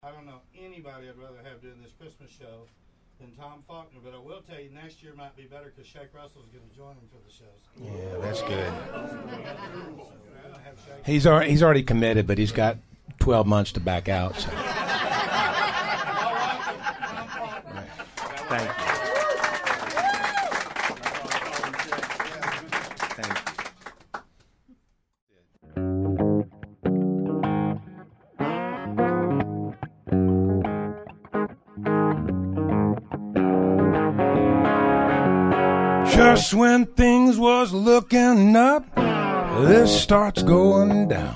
I don't know anybody I'd rather have doing this Christmas show than Tom Faulkner, but I will tell you next year might be better because Shake Russell's going to join him for the shows. Yeah, that's good. So, He's already committed, but he's got 12 months to back out. So. Thank you. Thank you. Just when things was looking up, this starts going down.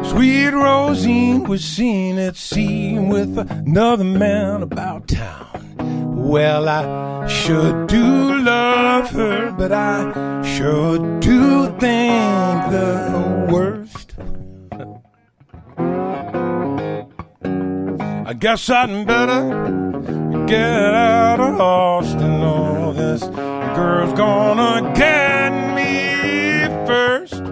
Sweet Rosine was seen at sea with another man about town. Well, I sure do love her, but I sure do think the worst. I guess I'd better get out of Austin, or this girl's gonna get me first.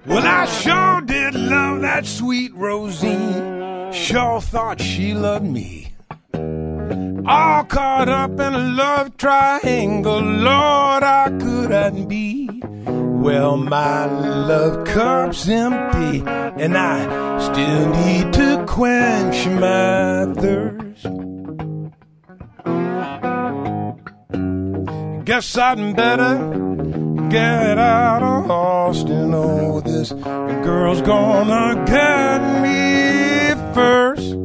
Well, I sure did love that sweet Rosine, sure thought she loved me. All caught up in a love triangle, Lord, how could I be? Well, my love cup's empty, and I still need to quench my thirst. Guess I'd better get out of Austin, oh, this girl's gonna get me first.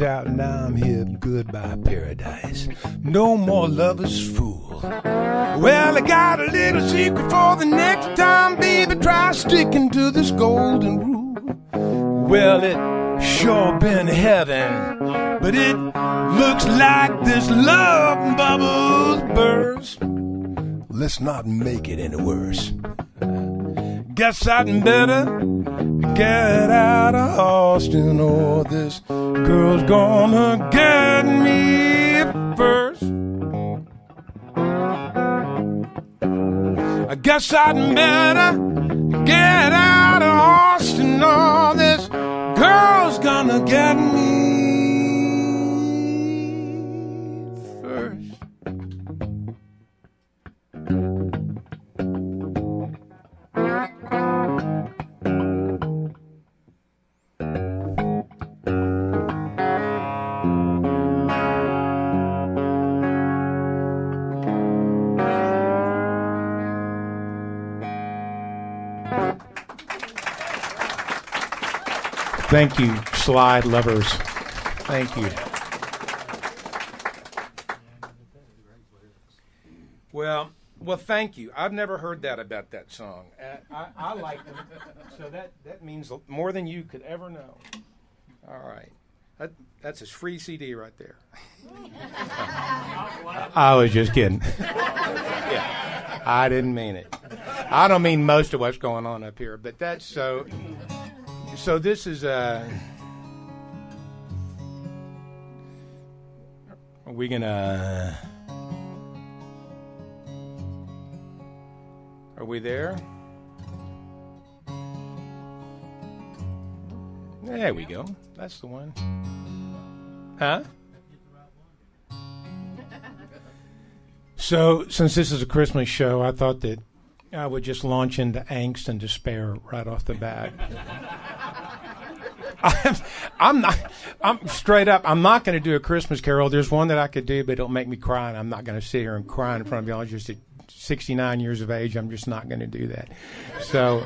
Out now I'm here, goodbye paradise, no more lover's fool. Well, I got a little secret for the next time, baby, try sticking to this golden rule. Well, it sure been heaven, but it looks like this love bubble's burst. Let's not make it any worse. Guess I'd better get out of Austin, or this girl's gonna get me first. I guess I'd better get out of Austin, or this girl's gonna get me first. Thank you, slide lovers. Thank you. Well, thank you. I've never heard that about that song. I like them, so that means more than you could ever know. All right. That's a free CD right there. I was just kidding. Yeah, I didn't mean it. I don't mean most of what's going on up here, but that's so... So this is are we gonna, are we there? There we go. That's the one. Huh? So since this is a Christmas show, I thought that I would just launch into angst and despair right off the bat. I'm straight up. I'm not going to do a Christmas Carol. There's one that I could do, but it'll make me cry, and I'm not going to sit here and cry in front of y'all. Just at 69 years of age, I'm just not going to do that. So,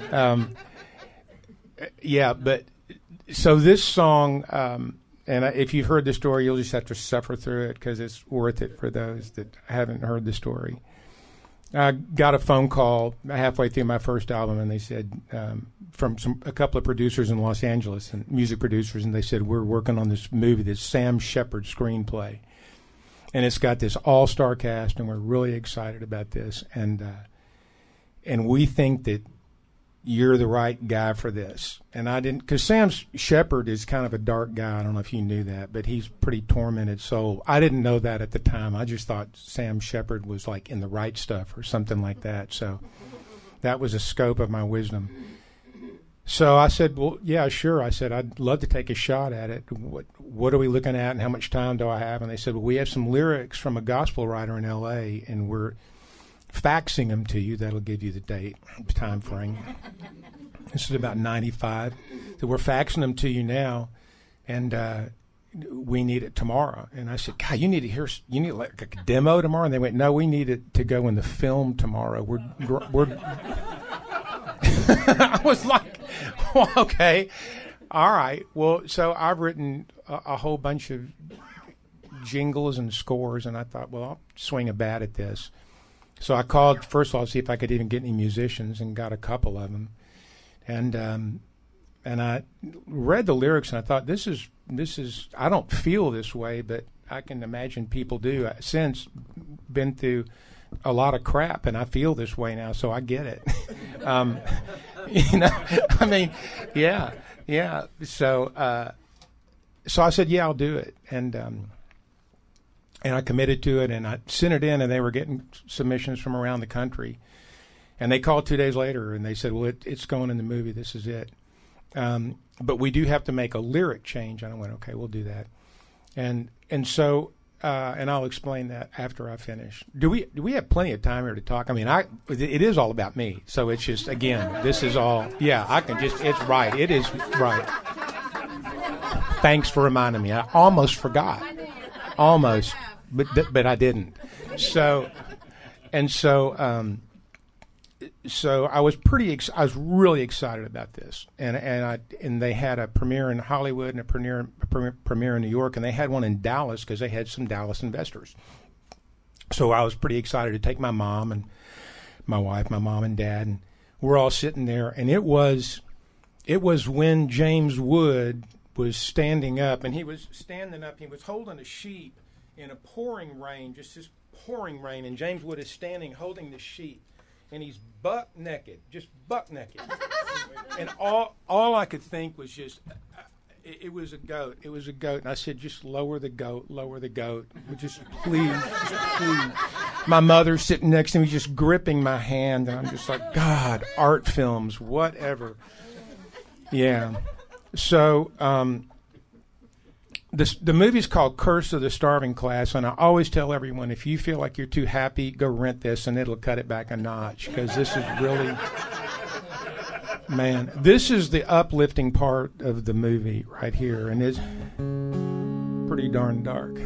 Yeah, but so this song, and if you've heard the story, you'll just have to suffer through it because it's worth it for those that haven't heard the story. I got a phone call halfway through my first album, and they said from a couple of producers in Los Angeles and music producers, and they said, we're working on this movie, this Sam Shepard screenplay, and it's got this all-star cast, and we're really excited about this, and we think that you're the right guy for this. And I didn't, because Sam Shepard is kind of a dark guy. I don't know if you knew that, but he's pretty tormented soul. I didn't know that at the time. I just thought Sam Shepard was like in the right stuff or something like that. So that was a scope of my wisdom. So I said, well, yeah, sure. I said, I'd love to take a shot at it. What are we looking at and how much time do I have? And they said, well, we have some lyrics from a gospel writer in L.A., and we're faxing them to you. That'll give you the date, time frame. This is about 95. So we're faxing them to you now, and we need it tomorrow. And I said, God, you need like a demo tomorrow? And they went, no, we need it to go in the film tomorrow. We're I was like, well, okay, all right. Well, so I've written a whole bunch of jingles and scores, and I thought, well, I'll swing a bat at this. So I called, first of all, to see if I could even get any musicians, and got a couple of them. And I read the lyrics, and I thought, this is I don't feel this way, but I can imagine people do. I've since been through a lot of crap, and I feel this way now, so I get it. I mean, yeah. So I said, yeah, I'll do it. And I committed to it, and I sent it in, and they were getting submissions from around the country. And they called 2 days later, and they said, well, it's going in the movie. This is it. But we do have to make a lyric change. And I went, okay, we'll do that. And so, and I'll explain that after I finish. Do we have plenty of time here to talk? I mean, it is all about me. So it's just, again, this is all, yeah, I can just, it's right. It is right. Thanks for reminding me. I almost forgot. Almost. But I didn't. So I was I was really excited about this, and they had a premiere in Hollywood and a premiere in New York, and they had one in Dallas because they had some Dallas investors. So I was pretty excited to take my mom and my wife, my mom and dad, and we're all sitting there, and it was when James Wood was standing up, and he was standing up, he was holding a sheet in a pouring rain, just this pouring rain, and James Wood is standing holding the sheet, and he's buck naked. And all I could think was just, it was a goat. It was a goat. And I said, just lower the goat. Just please. My mother's sitting next to me just gripping my hand, and I'm just like, God, art films, whatever. Yeah. So, the movie's called Curse of the Starving Class, and I always tell everyone, if you feel like you're too happy, go rent this, and it'll cut it back a notch, because this is really, man, this is the uplifting part of the movie right here, and it's pretty darn dark.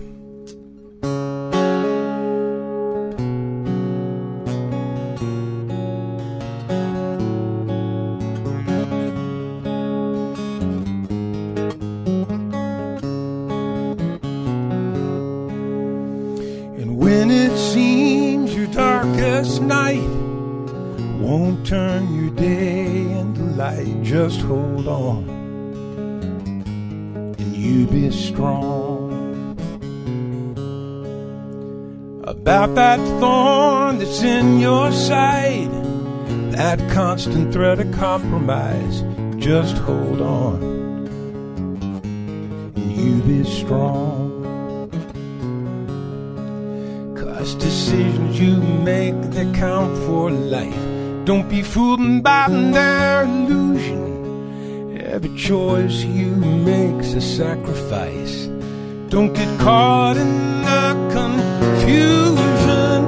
Night won't turn your day into light. Just hold on and you be strong. About that thorn that's in your side, that constant threat of compromise, just hold on and you be strong. Decisions you make that count for life, don't be fooled by their illusion. Every choice you make's a sacrifice. Don't get caught in the confusion.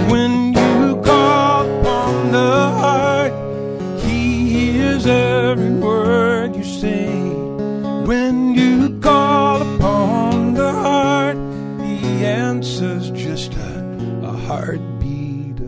When you call upon the heart, He hears every word you say. When you call upon the heart, the answer's just a heartbeat away.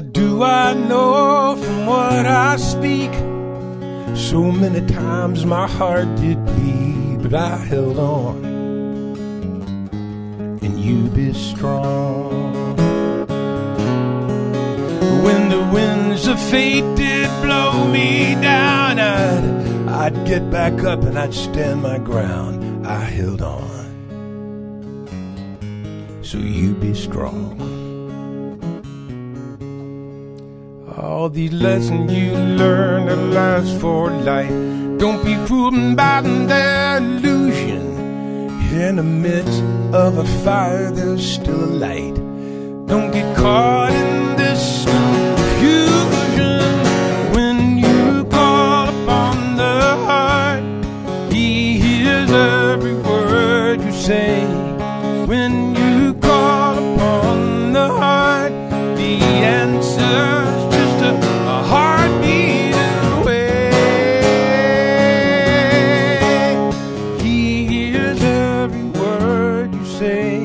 do I know from what I speak? So many times my heart did bleed, but I held on. And you be strong. When the winds of fate did blow me down, I'd get back up and I'd stand my ground. I held on. So you be strong. All these lessons you learn that last for life. Don't be fooled by their illusion. In the midst of a fire, there's still a light. Don't get caught in this confusion. When you call upon the heart, He hears every word you say. When you call upon the heart, the answer's just a heartbeat away. He hears every word you say.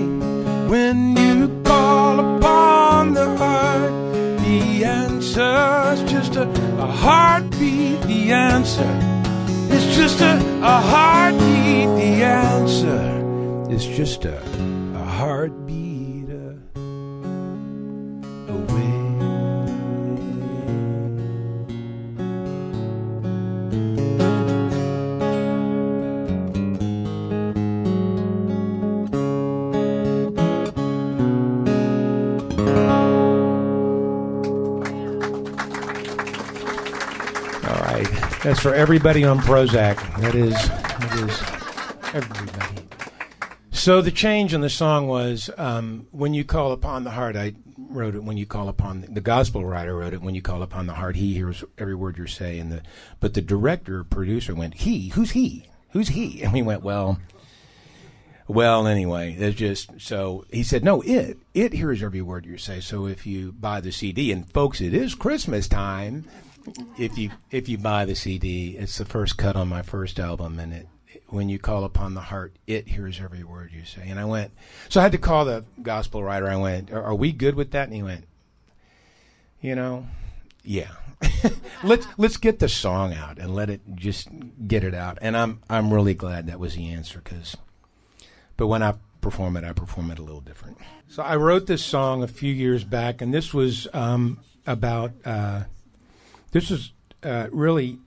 When you call upon the heart, the answer's just a heartbeat. The answer is just a heartbeat. The answer is just a heartbeat away. All right, that's for everybody on Prozac. That is everybody. So the change in the song was, when you call upon the heart, I wrote it when you call upon, the gospel writer wrote it, when you call upon the heart, He hears every word you say. But the director, producer went, He? Who's He? Who's He? And we went, well, anyway, it's just, so he said, no, it hears every word you say. So if you buy the CD, and folks, it is Christmas time, if you buy the CD, it's the first cut on my first album, and when you call upon the heart, it hears every word you say. And I went, so I had to call the gospel writer. I went, are we good with that? And he went, yeah. let's get the song out and let it just get it out. And I'm really glad that was the answer, but when I perform it a little different. So I wrote this song a few years back, and this was about really.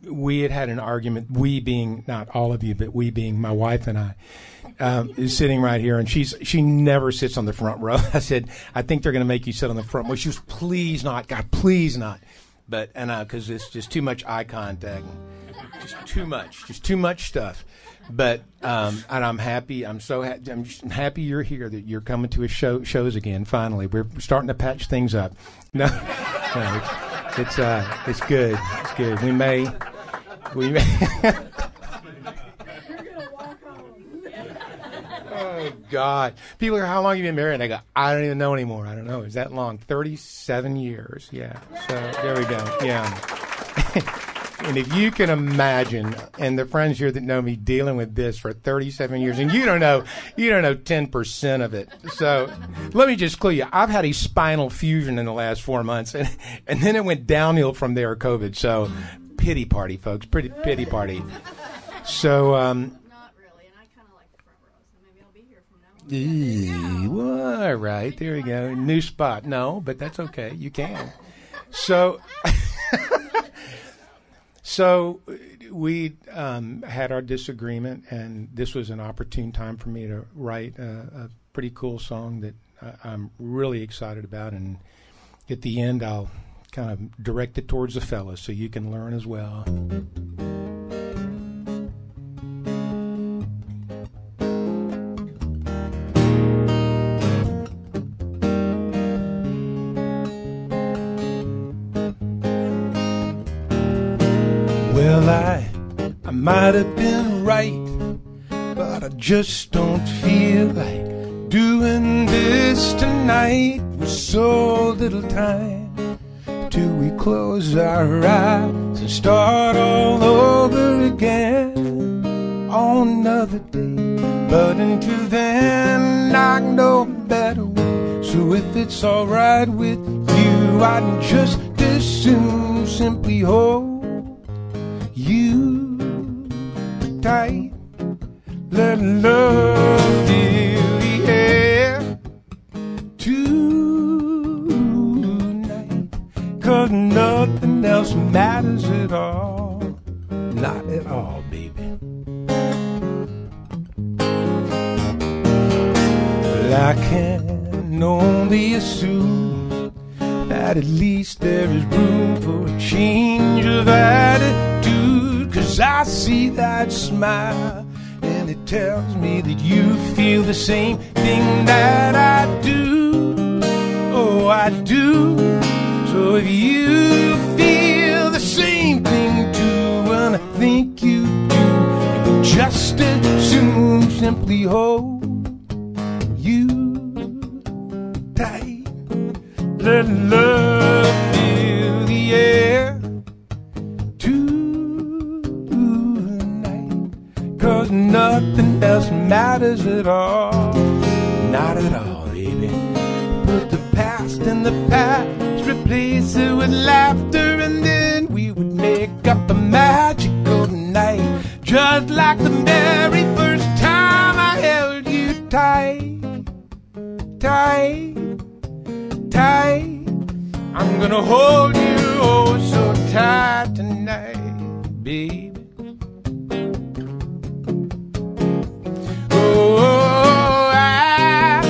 We had an argument, we being, not all of you, but we being my wife and I, is sitting right here, and she never sits on the front row. I said, I think they're going to make you sit on the front row. She was, please not, God, please not. But, because it's just too much eye contact, just too much stuff. But, and I'm happy, I'm happy you're here, that you're coming to shows again, finally. We're starting to patch things up. No, it's good, it's good. We may. Oh, God. People are, how long have you been married? And I go, I don't even know anymore. I don't know. Is that long? 37 years. Yeah. So there we go. Yeah. And if you can imagine, and the friends here that know me dealing with this for 37 years, and you don't know 10% of it. So let me just clue you. I've had a spinal fusion in the last 4 months, and then it went downhill from there, COVID. So pity party, folks. Pretty pity party. So, not really, and I kind of like the front row, so maybe I'll be here from now on. Well, all right, there we go. New spot. No, but that's okay. You can. So, so we had our disagreement, and this was an opportune time for me to write a pretty cool song that I'm really excited about, and at the end I'll kind of direct it towards the fellas so you can learn as well. Well, I might have been right, but I just don't feel like doing this tonight with so little time till we close our eyes and start all over again on another day. But until then, I know a better way, So if it's alright with you, I'd just as soon simply hold you tight. Let love fill the air tonight, 'cause nothing else matters at all. Not at all, baby. Well, I can only assume that at least there is room for a change of attitude, 'cause I see that smile and it tells me that you feel the same thing that I do. Oh, I do. So if you feel the same thing too, and I think you do, you can just as soon simply hold you tight. Let love fill the air tonight, 'cause nothing else matters at all. Not at all, baby. Put the past in the past, replace it with laughter, and then we would make up a magical night, just like the very first time I held you tight, tight, tight. I'm gonna hold you oh so tight tonight, baby. Oh, I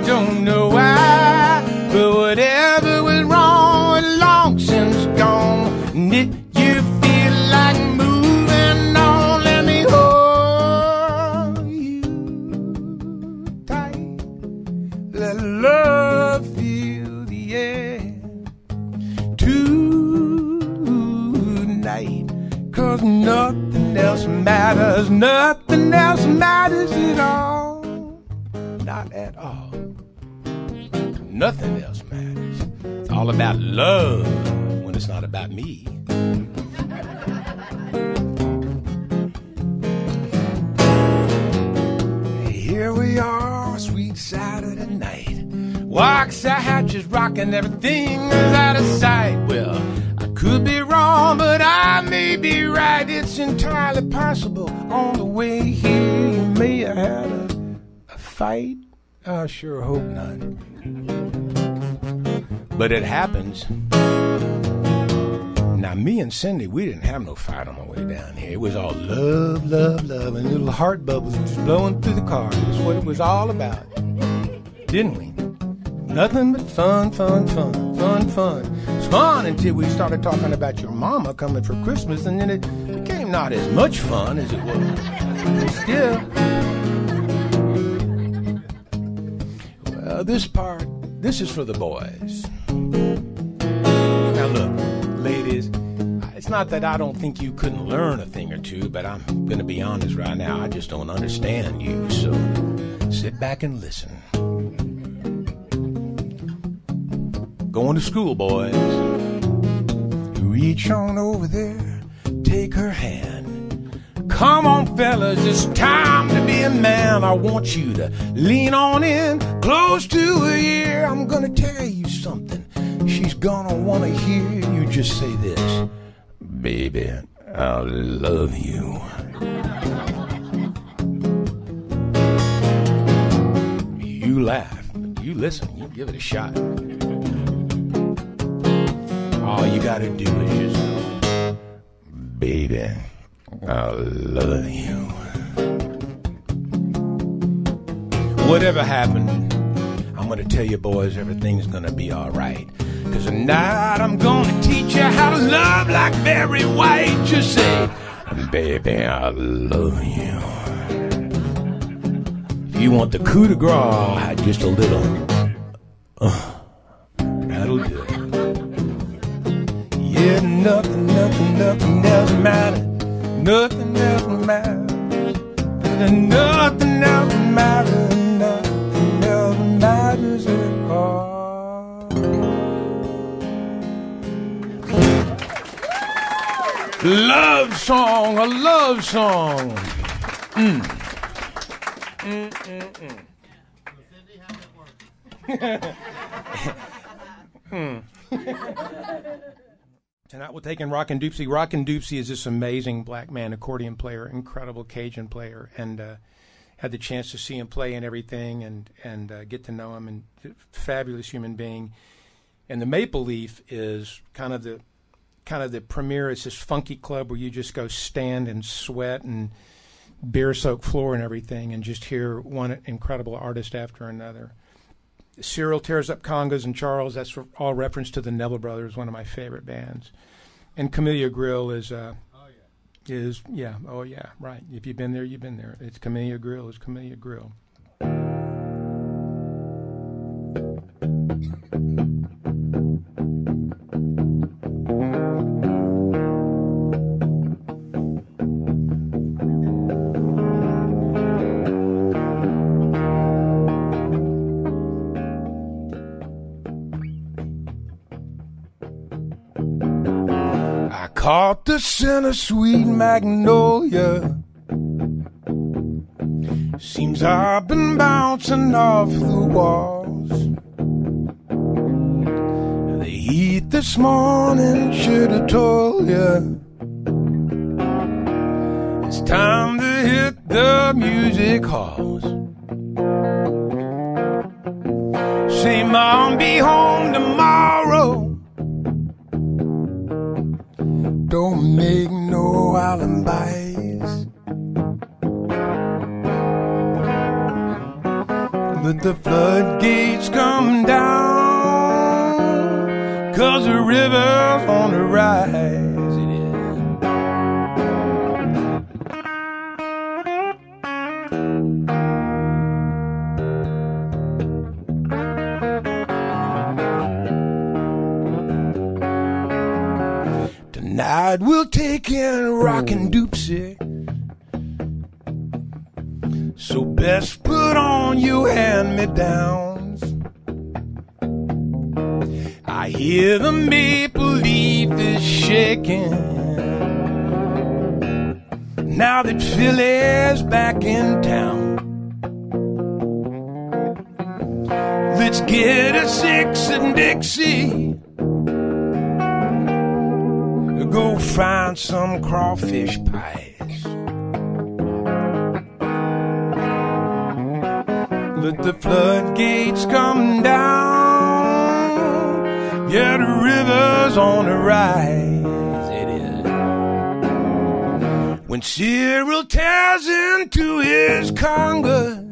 don't know why, but whatever went wrong long since gone. And if you feel like moving on, let me hold you tight. Let love fill the air tonight, 'cause nothing else matters. Nothing else matters at all. Not at all. Nothing else matters. It's all about love when it's not about me. Here we are, sweet Saturday night. Waxahachie's rocking, everything is out of sight. Well, I could be wrong, but I may be right. It's entirely possible. On the way here, you may have had a fight. I sure hope not. But it happens. Now, me and Cindy, we didn't have no fight on the way down here. It was all love, love, love, and little heart bubbles just blowing through the car. That's what it was all about. Didn't we? Nothing but fun, fun, fun, fun, fun. It's fun until we started talking about your mama coming for Christmas, and then it became not as much fun as it was. But still. Well, this is for the boys. Now look, ladies, it's not that I don't think you couldn't learn a thing or two, but I'm going to be honest right now, I just don't understand you, so sit back and listen. Going to school, boys. Reach on over there, take her hand. Come on, fellas, it's time to be a man. I want you to lean on in, close to her ear. I'm gonna tell you something she's gonna wanna hear. You just say this: baby, I love you. You laugh, you listen, you give it a shot. All you gotta do is just, baby, I love you. Whatever happened, I'm gonna tell you boys, everything's gonna be alright. 'Cause tonight I'm gonna teach you how to love like Barry White. Just say, baby, I love you. If you want the coup de grace, just a little, that'll do it. Yeah, nothing else matters. Nothing else matters. Nothing else matters. Nothing else matters at all. Love song, a love song. Tonight we'll take in Rockin' Doopsie. Rockin' Doopsie is this amazing black man accordion player, incredible Cajun player, and had the chance to see him play and everything, and get to know him, and fabulous human being. And the Maple Leaf is kind of the premier. It's this funky club where you just go stand and sweat and beer-soaked floor and everything, and just hear one incredible artist after another. Cyril tears up congas, and Charles, that's all reference to the Neville Brothers, one of my favorite bands. And Camellia Grill is right. If you've been there, you've been there. It's Camellia Grill. Caught the scent of sweet magnolia. Seems I've been bouncing off the walls. The heat this morning should have told you it's time to hit the music halls. Say, Mom, be home tomorrow. Don't make no alibis. Let the floodgates come down, 'cause the river's on the rise. It is. Tonight we'll take in Rockin' Doopsie. So best put on your hand-me-downs. I hear the maple leaf is shaking now that Philly's back in town. Let's get a 6 and Dixie. Go find some crawfish pies. Let the floodgates come down. Yeah, the river's on the rise. It is. When Cyril tears into his conga,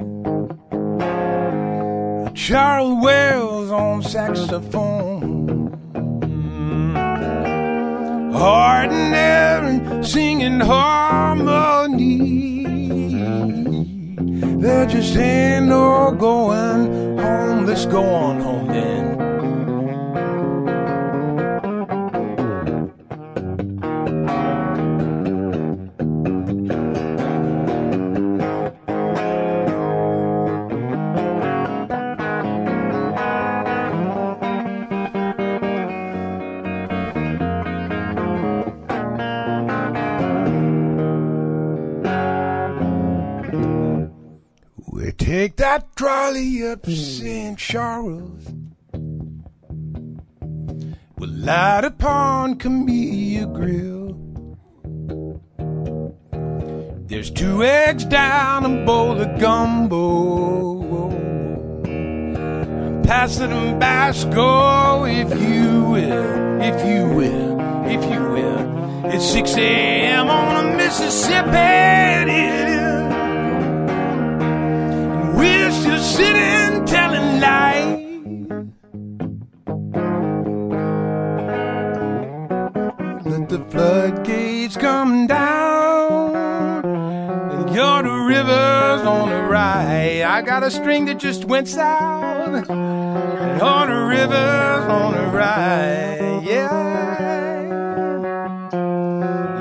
Charles Wells on saxophone. Ordinary and singing harmony. There just ain't no going home. Let's go on home then. Take that trolley up St. Charles. We'll light upon Camellia Grill. There's 2 eggs down, a bowl of gumbo. Pass it in Basco, if you will, if you will, if you will. It's 6 a.m. on a Mississippi. We're still sitting telling lies. Let the floodgates come down, and you're the river's on the rise. I got a string that just went south, and all the river's on the rise. Yeah,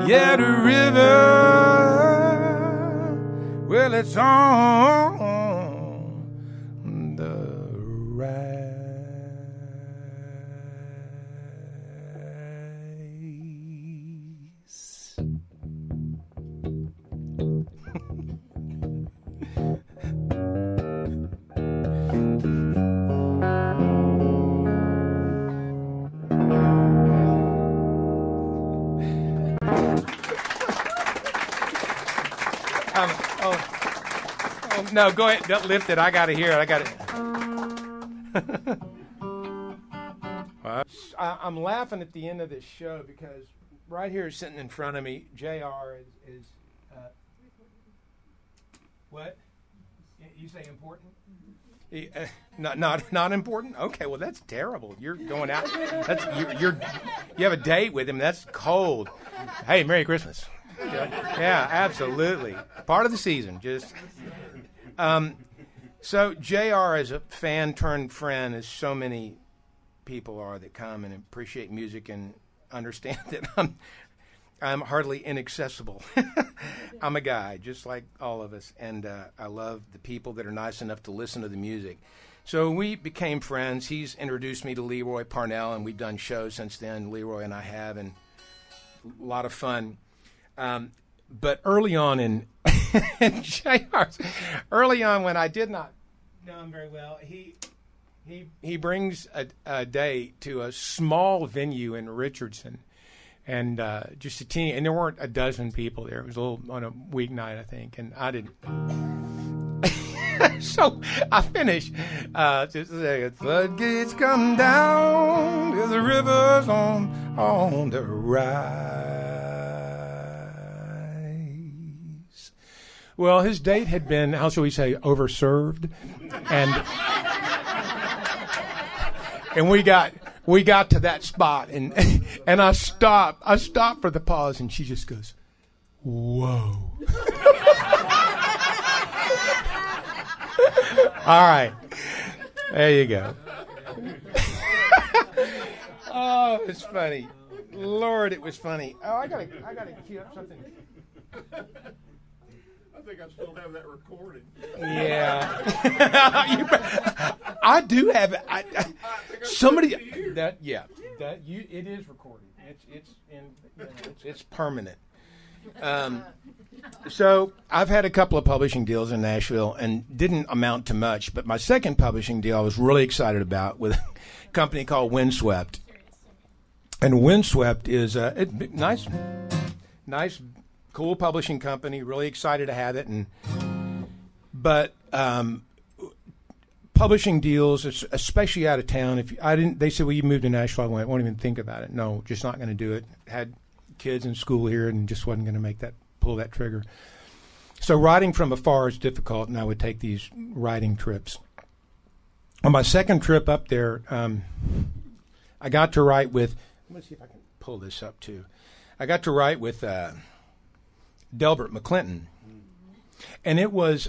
yeah, the river, well, it's on the rise. No, go ahead. Don't lift it. I got to hear it. I got it. I'm laughing at the end of this show because right here sitting in front of me, JR is what? You say important? Not important? Okay, well that's terrible. You're going out. You have a date with him. That's cold. Hey, Merry Christmas. Yeah, absolutely. Part of the season. Just so JR is a fan turned friend, as so many people are that come and appreciate music and understand that I'm hardly inaccessible. I'm a guy, just like all of us, and I love the people that are nice enough to listen to the music. So we became friends. He's introduced me to Leroy Parnell, and we've done shows since then, Leroy and I have, and a lot of fun. But early on in JR's, early on when I did not know him very well, he brings a day to a small venue in Richardson, and just a teeny, and there weren't a dozen people there. It was a little on a weeknight, I think, and I didn't. So I finished. Just a second. Floodgates come down, there's the rivers on the rise. Well, his date had been, how shall we say, overserved, and we got to that spot, and I stopped for the pause, and she just goes, "Whoa." All right, there you go. Oh, it's funny. Lord, it was funny. Oh, I gotta cue up something. I think I still have that recorded. Yeah. I do have it. Somebody that it is recorded. It's permanent. So I've had a couple of publishing deals in Nashville and didn't amount to much, but my second publishing deal I was really excited about with a company called Windswept. And Windswept is a nice, cool publishing company. Really excited to have it, but publishing deals, especially out of town. They said, "Well, you moved to Nashville." I won't even think about it. No, just not going to do it. Had kids in school here, and just wasn't going to pull that trigger. So writing from afar is difficult, and I would take these writing trips. On my second trip up there, I got to write with. Let me see if I can pull this up too. I got to write with Delbert McClinton, and it was,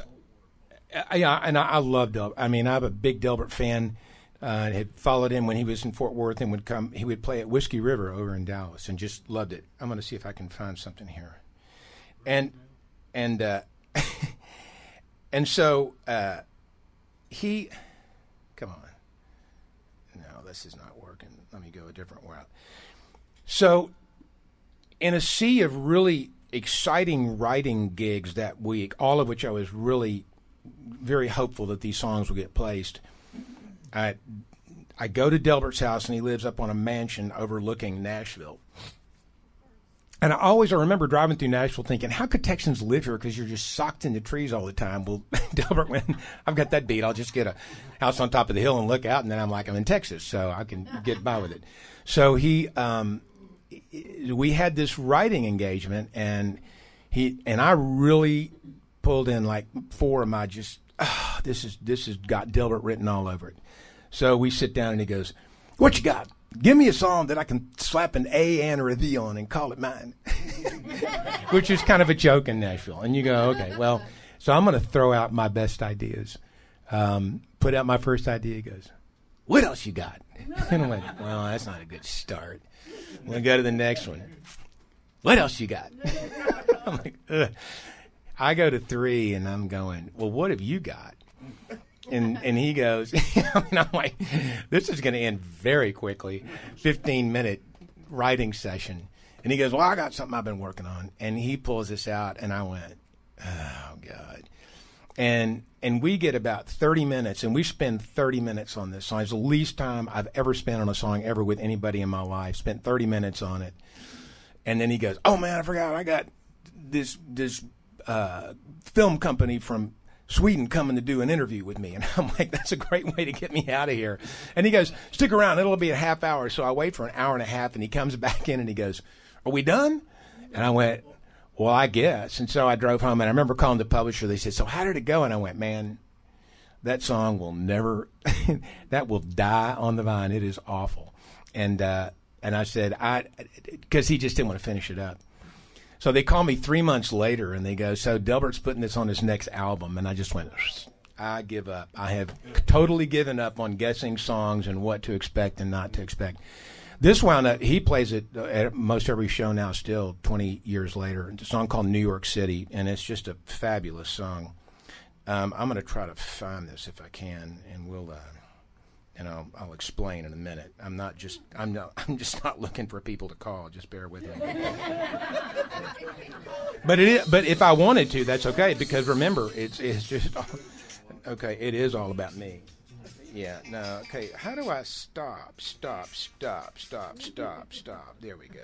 and I love Delbert. I mean, I'm a big Delbert fan. I had followed him when he was in Fort Worth and would come. He would play at Whiskey River over in Dallas, and just loved it. I'm going to see if I can find something here, and so he, come on, no, this is not working. Let me go a different route. So, in a sea of really exciting writing gigs that week, all of which I was really very hopeful that these songs would get placed. I go to Delbert's house, and he lives up on a mansion overlooking Nashville. And I remember driving through Nashville thinking, how could Texans live here? Because you're just socked in the trees all the time. Well, Delbert went, I've got that beat. I'll just get a house on top of the hill and look out, and then I'm like, I'm in Texas, so I can get by with it. So we had this writing engagement, and I really pulled in like four of my this has got Delbert written all over it. So we sit down, and he goes, "What you got? Give me a song that I can slap an A and or a V on and call it mine," which is kind of a joke in Nashville. And you go, okay, well, so I'm going to throw out my best ideas. Put out my first idea. He goes, "What else you got?" And I went, well, that's not a good start. We'll go to the next one. "What else you got?" I'm like, ugh. I go to 3, and I'm going, well, what have you got? And he goes, and I'm like, this is going to end very quickly, 15-minute writing session. And he goes, well, I got something I've been working on. And he pulls this out, and I went, oh, God. And we get about 30 minutes, and we spend 30 minutes on this song. It's the least time I've ever spent on a song ever with anybody in my life. Spent 30 minutes on it. And then he goes, oh, man, I forgot. I got this film company from Sweden coming to do an interview with me. And I'm like, that's a great way to get me out of here. And he goes, stick around. It'll be a half hour. So I wait for an hour and a half, and he comes back in and he goes, are we done? And I went, well, I guess. And so I drove home, and I remember calling the publisher. They said, so how did it go? And I went, man, that song will never, that will die on the vine. It is awful. And I said, because he just didn't want to finish it up. So they called me 3 months later, and they go, so Delbert's putting this on his next album. And I just went, I give up. I have totally given up on guessing songs and what to expect and not to expect. This wound up, he plays it at most every show now still 20 years later. It's a song called New York City, and it's just a fabulous song. I'm going to try to find this if I can, and I'll explain in a minute. I'm just not looking for people to call. Just bear with me. But if I wanted to, that's okay, because remember, it's just okay. It is all about me. Yeah. No. Okay. How do I stop? There we go.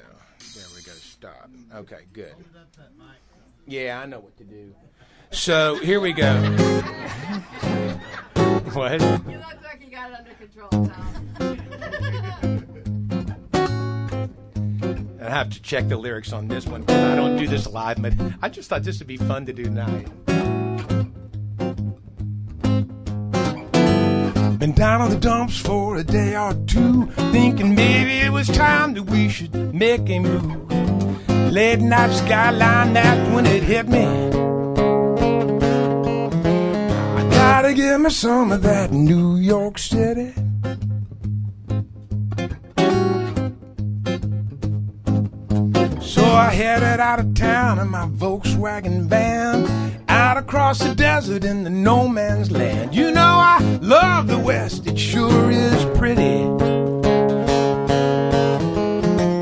Stop. Okay. Good. Yeah, I know what to do. So here we go. What? You look like you got it under control, Tom. I have to check the lyrics on this one, because I don't do this live, but I just thought this would be fun to do tonight. Been down on the dumps for a day or two, thinking maybe it was time that we should make a move. Late night skyline, that's when it hit me. I gotta give me some of that New York City. So I headed out of town in my Volkswagen van, out across the desert in the no man's land. You know I love the West, it sure is pretty.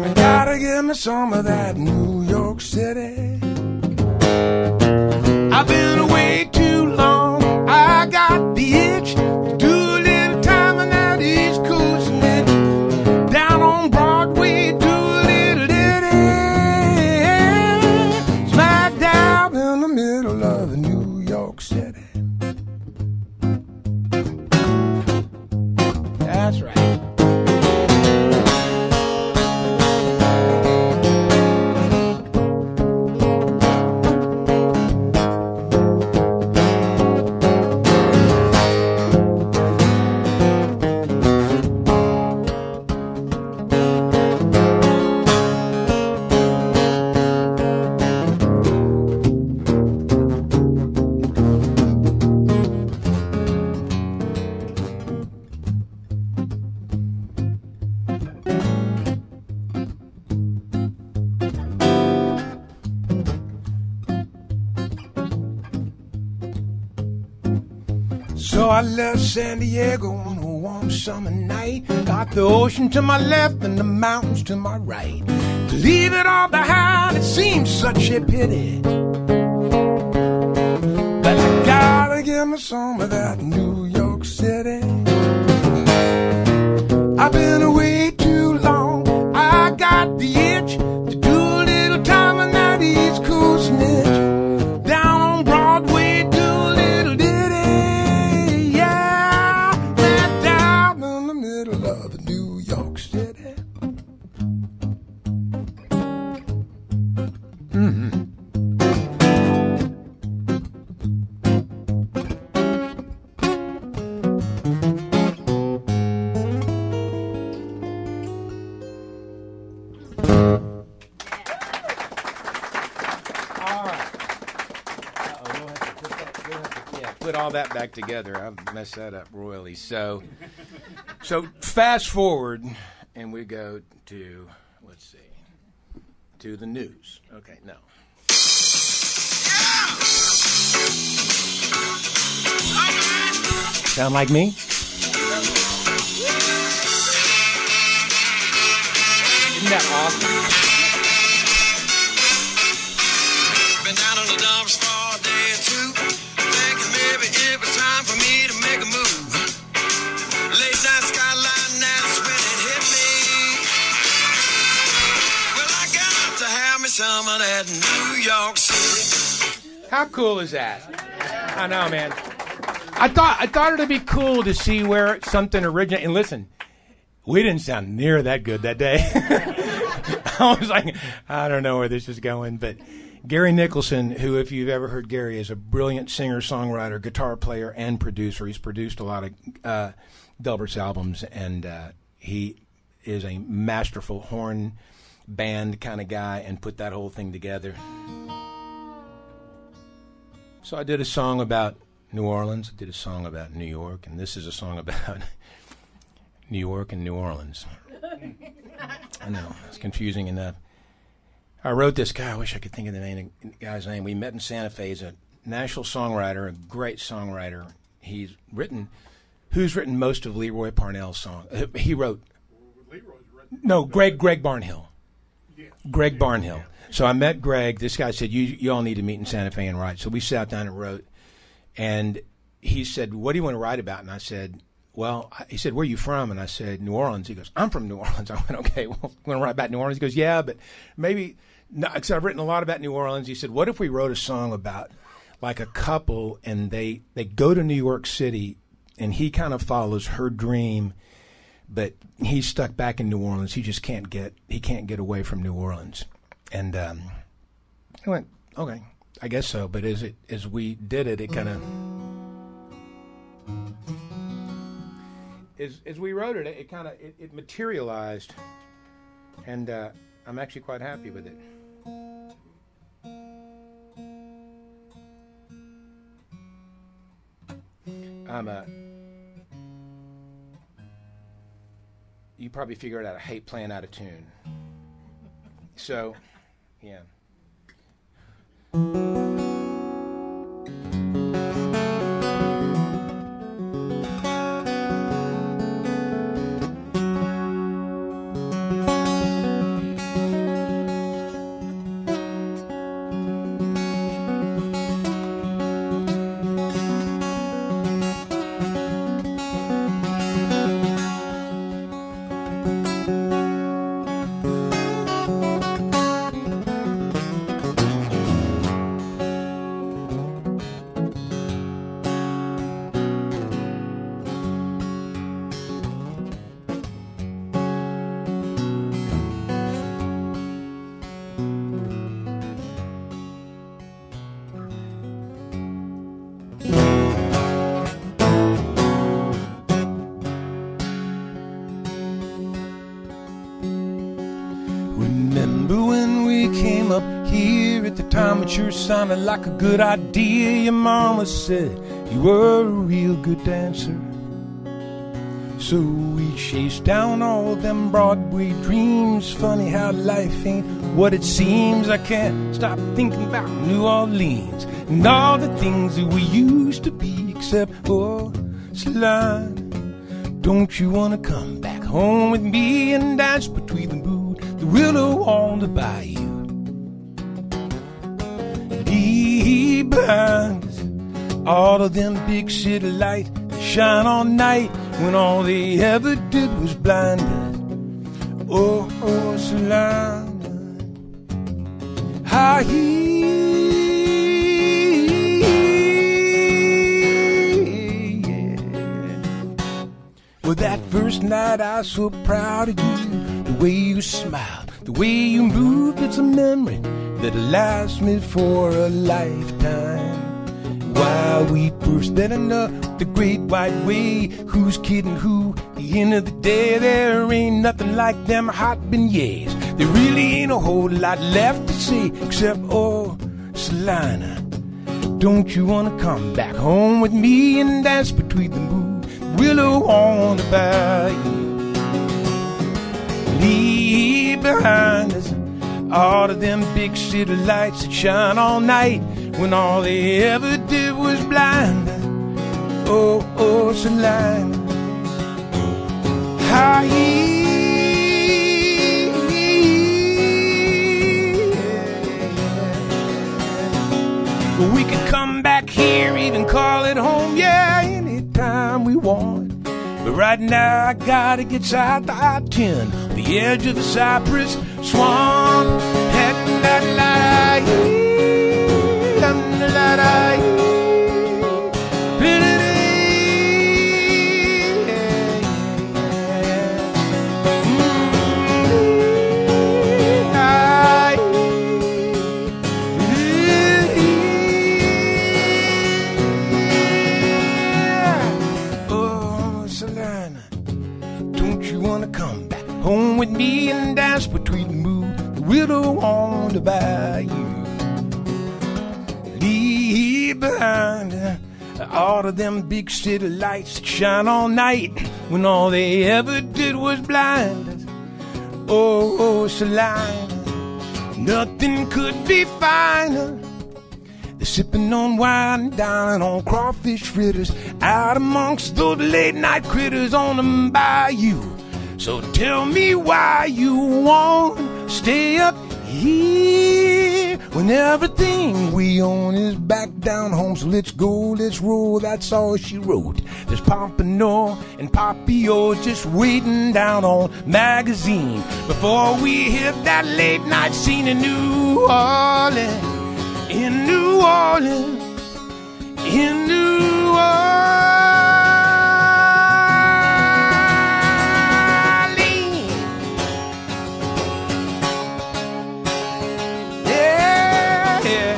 I gotta give me some of that New York City. I've been away too long, I got the itch to do a little time in that East Coast niche. Down on Broadway, do a little ditty, smack dab in the middle of New York City. That's right. So I left San Diego on a warm summer night. Got the ocean to my left and the mountains to my right. To leave it all behind, it seems such a pity. But I gotta give me some of that New York City. I've been away too long, I got the itch to do a little time in that East Coast niche. Down on Broadway, do a little ditty, yeah, right down in the middle of New York City. Mm-hmm. Put all that back together. I messed that up royally. So fast forward, and we go to, let's see, to the news. Okay, no. Sound like me? Isn't that awesome? Been down on the dumps for a day or two, thinking maybe it was time for me to make a move. Late night skyline, that's when it hit me. Well, I got to have me some of that New York City. How cool is that? I know, man. I thought it'd be cool to see where something originated. And listen, we didn't sound near that good that day. I was like, I don't know where this is going. But Gary Nicholson, who, if you've ever heard Gary, is a brilliant singer-songwriter, guitar player, and producer. He's produced a lot of Delbert's albums, and he is a masterful horn band kind of guy and put that whole thing together. So I did a song about New Orleans. I did a song about New York, and this is a song about New York and New Orleans. I know, it's confusing enough. I wrote this guy. I wish I could think of the guy's name. We met in Santa Fe. He's a national songwriter, a great songwriter. Who's written most of Leroy Parnell's songs? He wrote. No, Greg Barnhill. Yes. Greg Barnhill. So I met Greg. This guy said, you all need to meet in Santa Fe and write. So we sat down and wrote. And he said, what do you want to write about? And I said, well, he said, where are you from? And I said, New Orleans. He goes, I'm from New Orleans. I went, okay, well, you want to write about New Orleans? He goes, yeah, but maybe, because I've written a lot about New Orleans. He said, what if we wrote a song about like a couple and they go to New York City and he kind of follows her dream, but he's stuck back in New Orleans. He just can't get away from New Orleans. And I went, okay, I guess so. But as we did it, it kind of, as we wrote it, it kind of it materialized, and I'm actually quite happy with it. You probably figured out I hate playing out of tune. So, yeah. It sure sounded like a good idea. Your mama said you were a real good dancer. So we chased down all them Broadway dreams. Funny how life ain't what it seems. I can't stop thinking about New Orleans and all the things that we used to be. Except, oh, Celine, don't you want to come back home with me and dance between the moon, the willow on the bayou? Behind us, all of them big city lights that shine all night when all they ever did was blind us. Oh, oh, Celine, how well, that first night I was so proud of you. The way you smiled, the way you moved, it's a memory that'll last me for a lifetime. While we first met enough the great white way, who's kidding who? At the end of the day, there ain't nothing like them hot beignets. There really ain't a whole lot left to say, except, oh, Selina, don't you want to come back home with me and dance between the moon, willow on the bayou? Leave behind us all of them big city lights that shine all night when all they ever did was blind us. Oh, oh, Celine, how we could come back here, even call it home, yeah, anytime we want. But right now I gotta get south to I-10, the edge of the cypress swamp. with me and dance between the moon, the widow on the bayou. Leave behind all of them big city lights that shine all night when all they ever did was blind us. Oh, Salina, nothing could be finer. They're sipping on wine, dining on crawfish fritters, out amongst those late night critters on the bayou. So tell me why you won't stay up here when everything we own is back down home. So let's go, let's roll, that's all she wrote. There's Pompano and Papio just waiting down on magazine before we hit that late night scene in New Orleans. In New Orleans, in New Orleans. Yeah, yeah.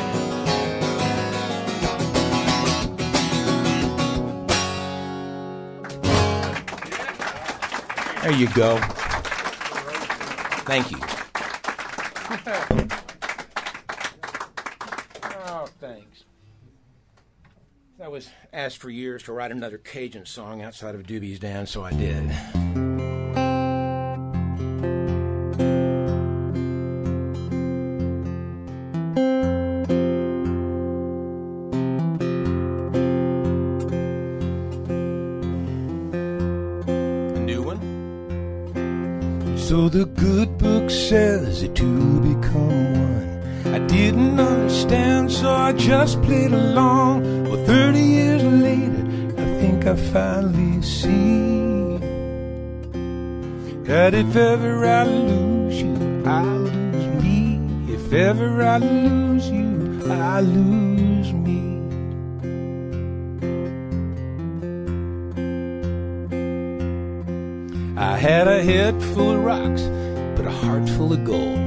There you go. Thank you. Thanks. I was asked for years to write another Cajun song outside of Doobie's Dance, so I did. A new one? So the good book says that two become one. I didn't understand, so I just played along. Well, 30 years later, I think I finally see that if ever I lose you, I lose me. If ever I lose you, I lose me. I had a head full of rocks, but a heart full of gold.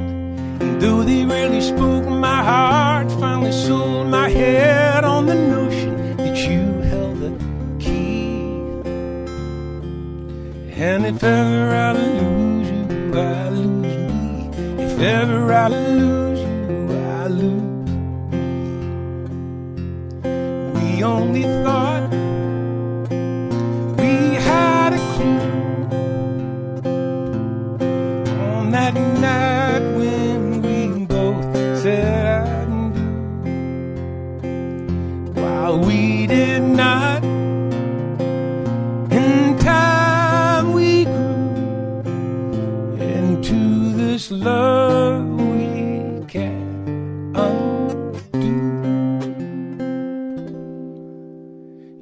And though they rarely spoke, my heart finally sold my head on the notion that you held the key. And if ever I lose you, I lose me. If ever I lose you, I lose me. We only thought we had a clue on that night when said I do, while we did not. In time we grew into this love we can't undo.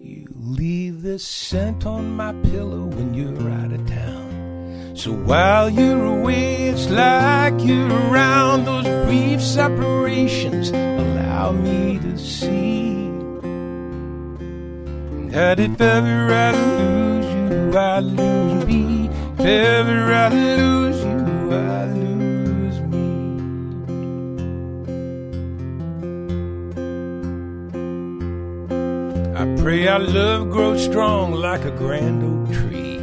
You leave the scent on my pillow when you're out of town. So while you're away, it's like you're around. Those brief separations allow me to see that if ever I lose you, I lose me. If ever I lose you, I lose me. I pray our love grows strong like a grand oak tree.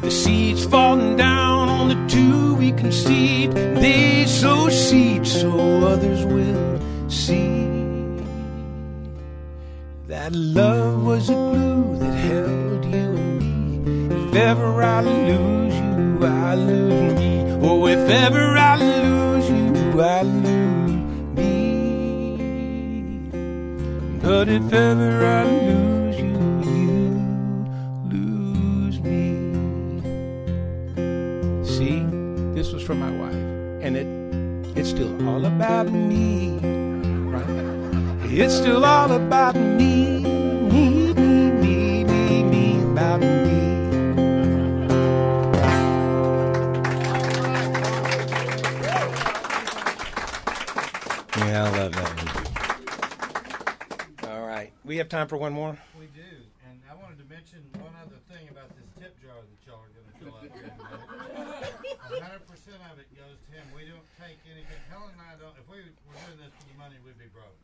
The seeds falling down on the two we conceived, they sow seeds so others will see that love was a glue that held you and me. If ever I lose you, I lose me. Oh, if ever I lose you, I lose me. But if ever I lose you, see, this was from my wife, and it's still all about me, right? It's still all about me, me, about me. Yeah, I love that music. All right, we have time for one more? We do, and I wanted to mention one other thing about this tip jar that y'all are going to fill out here today. 100% of it goes to him. We don't take anything. Helen and I don't. If we were doing this for the money, we'd be broke.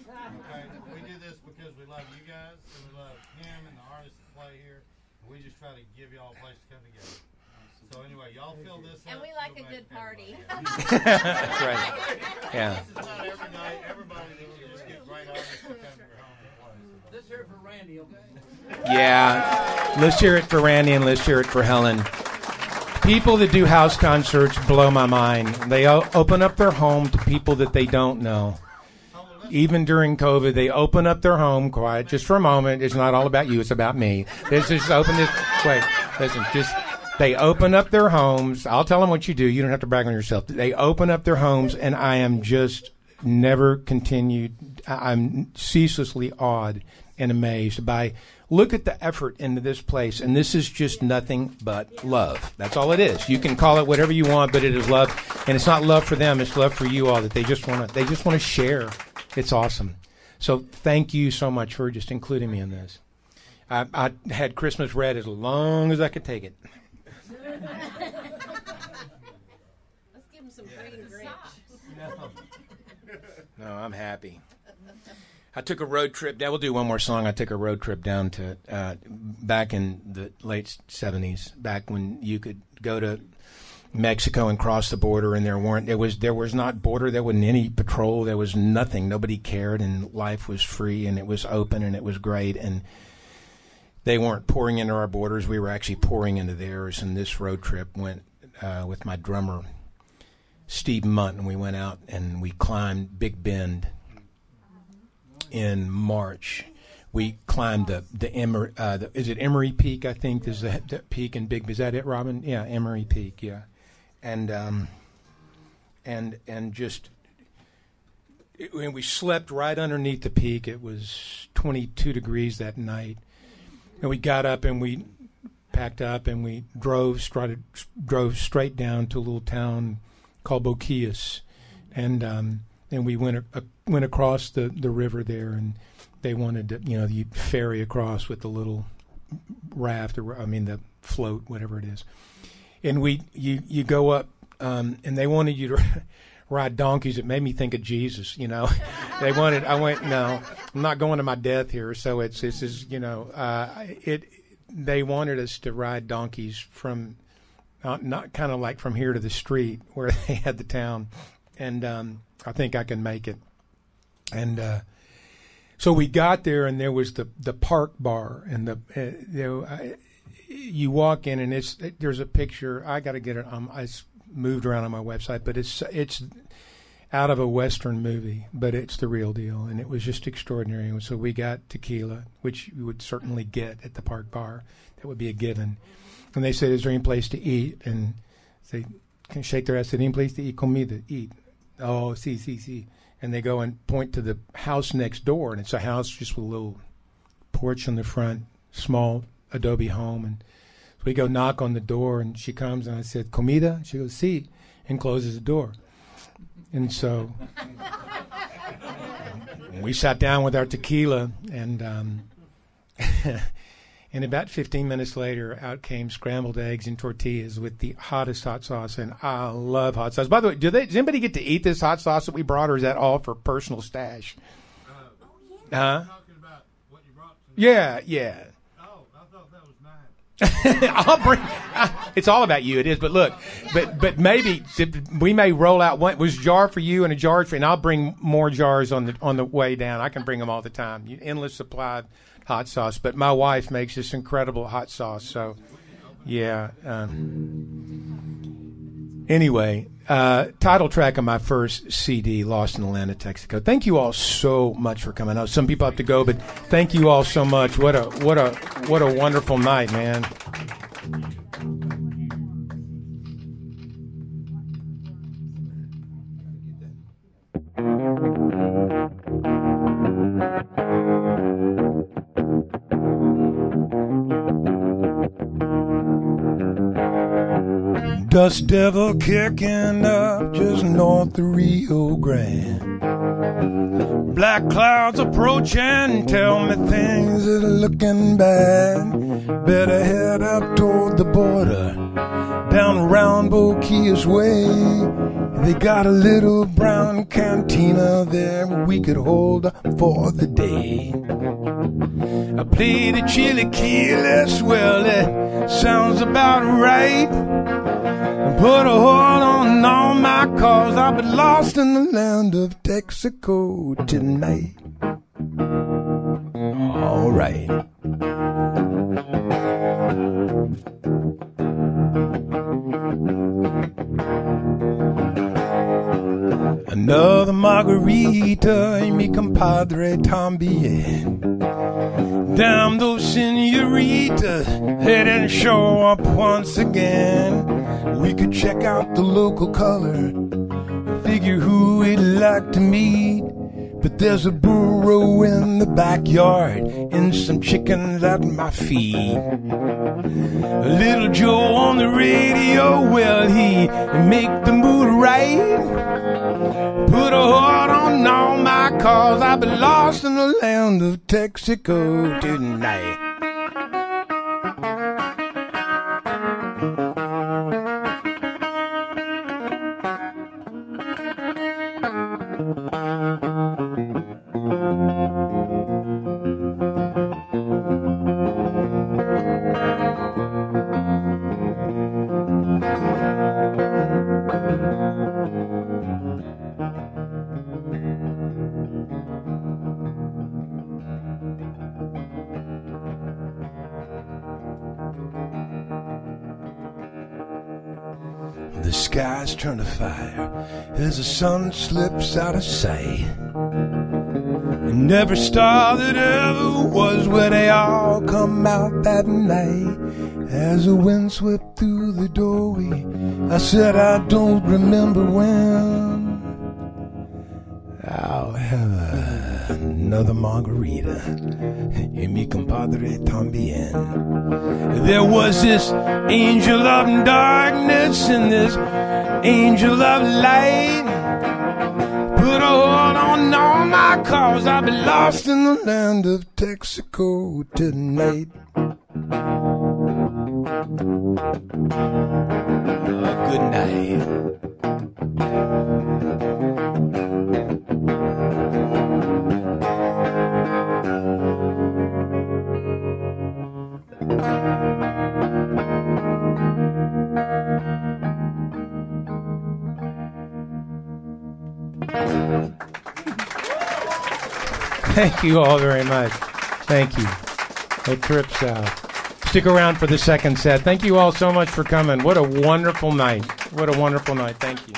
Okay? We do this because we love you guys, and we love him and the artists that play here. And we just try to give y'all a place to come together. So anyway, y'all fill this And up. we like a good party. That's right. Yeah. This is not every night. Everybody that you just get right artists to come to your home and play. Let's hear it for Randy, okay? Yeah. Let's hear it for Randy and let's hear it for Helen. People that do house concerts blow my mind. They open up their home to people that they don't know. Even during COVID, they open up their home, quiet, just for a moment. It's not all about you, it's about me. Let's just open this. Wait, listen, they open up their homes. I'll tell them what you do. You don't have to brag on yourself. They open up their homes, and I am just never continued. I'm ceaselessly awed and amazed by, look at the effort into this place, and this is just nothing but love. That's all it is. You can call it whatever you want, but it is love, and it's not love for them. It's love for you all, that they just want to share. It's awesome. So thank you so much for just including me in this. I had Christmas read as long as I could take it. Let's give him some green Grinch. No, I'm happy. I took a road trip. We'll do one more song. I took a road trip down to back in the late 70s, back when you could go to Mexico and cross the border, and there was not border. There wasn't any patrol. There was nothing. Nobody cared, and life was free, and it was open, and it was great. And they weren't pouring into our borders. We were actually pouring into theirs. And this road trip went with my drummer, Steve Munt, and we went out and we climbed Big Bend in March. We climbed is it Emery Peak? I think is the peak in Big. Is that it, Robin? Yeah, Emery Peak. Yeah, and just when we slept right underneath the peak. It was 22 degrees that night, and we got up and we packed up and we drove straight down to a little town called Boquillas, and we went across the river there, and they wanted to, you ferry across with the little raft, the float, whatever it is. And you go up, and they wanted you to ride donkeys. It made me think of Jesus, They went, no, I'm not going to my death here. So they wanted us to ride donkeys from, not kind of like from here to the street where they had the town. And I think I can make it. And so we got there, and there was the park bar, and you walk in, and there's a picture. I got to get it. It's moved around on my website, but it's out of a Western movie, but it's the real deal, and it was just extraordinary. And so we got tequila, which you would certainly get at the park bar. That would be a given. And they said, "Is there any place to eat?" And they can shake their head. Said, "Any place to eat? Comida, eat." Oh, see. And they go and point to the house next door, and it's a house just with a little porch on the front, small adobe home. And so we go knock on the door, and she comes, and I said, "Comida?" She goes, "Sí," and closes the door. And so we sat down with our tequila, and and about 15 minutes later, out came scrambled eggs and tortillas with the hottest hot sauce, and I love hot sauce. By the way, does anybody get to eat this hot sauce that we brought, or is that all for personal stash? Talking about what you brought to me. Yeah. Oh, I thought that was mine. I'll bring. It's all about you. It is, but look, but maybe we may roll out one. Was a jar for you and a jar for, and I'll bring more jars on the way down. I can bring them all the time. Endless supply of hot sauce. But my wife makes this incredible hot sauce. So, yeah. Anyway, title track of my first CD, Lost in Atlanta, Texaco. Thank you all so much for coming. I know some people have to go, but thank you all so much. What a wonderful night, man. Dust devil kicking up just north of Rio Grande. Black clouds approaching, tell me things are looking bad. Better head up toward the border, down around Boquillas Way. They got a little brown cantina there where we could hold up for the day. I played a chilaquiles, well, sounds about right. Put a hold on all my cause. I'll be lost in the land of Texaco tonight. All right. Another margarita y mi compadre también. Damn those senoritas, they didn't show up once again. We could check out the local color, figure who we'd like to meet. But there's a burro in the backyard and some chickens at my feet. Little Joe on the radio, well, he make the mood right. Put a hold on all my cars. I'll be lost in the land of Texaco tonight. The skies turn to fire as the sun slips out of sight. And every star that ever was, where they all come out that night. As the wind swept through the doorway, I said I don't remember when. I'll have another margarita y mi compadre también. There was this angel of darkness and this angel of light. Put a hold on all my cars. I'll be lost in the land of Texaco tonight. Good night. Thank you all very much. Thank you. A trip south. Stick around for the second set. Thank you all so much for coming. What a wonderful night. What a wonderful night. Thank you.